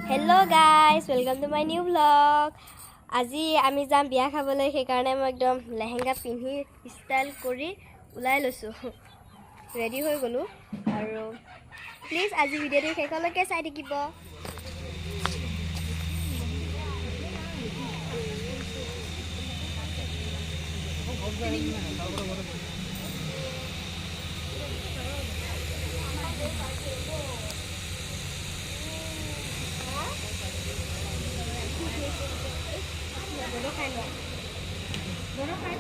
Hello guys, welcome to my new vlog. আজি আমি যাম বিয়া খাবলৈ সেই কাৰণে মই একদম লেহেঙ্গা পিন্ধি ষ্টাইল কৰি উলাই লৈছো ৰেডি হৈ গলো আৰু প্লিজ আজি ভিডিওটো শেষলৈকে চাই থাকিব दोनों खाए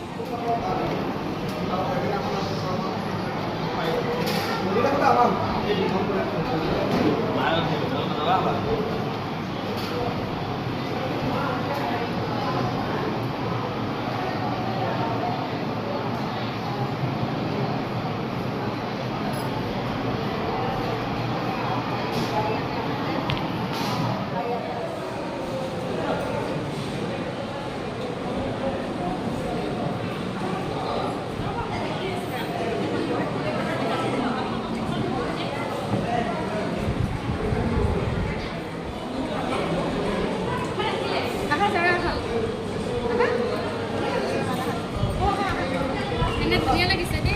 Dia lagi sedih.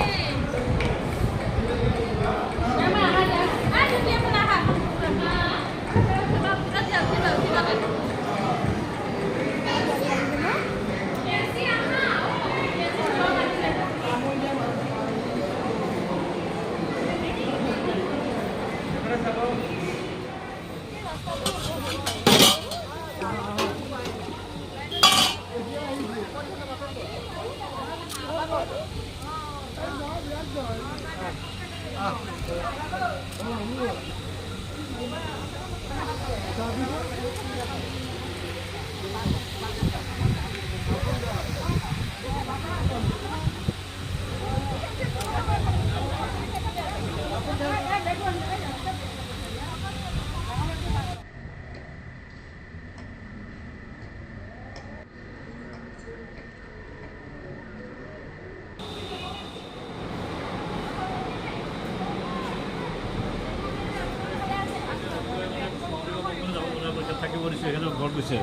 ঘর গৈছে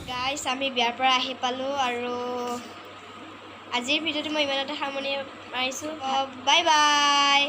গাইস আমি বিয়াৰ পৰা আহি পালো আৰু আজিৰ ভিডিওটো মই ইমানতে সামৰণি মাৰিছো বাই বাই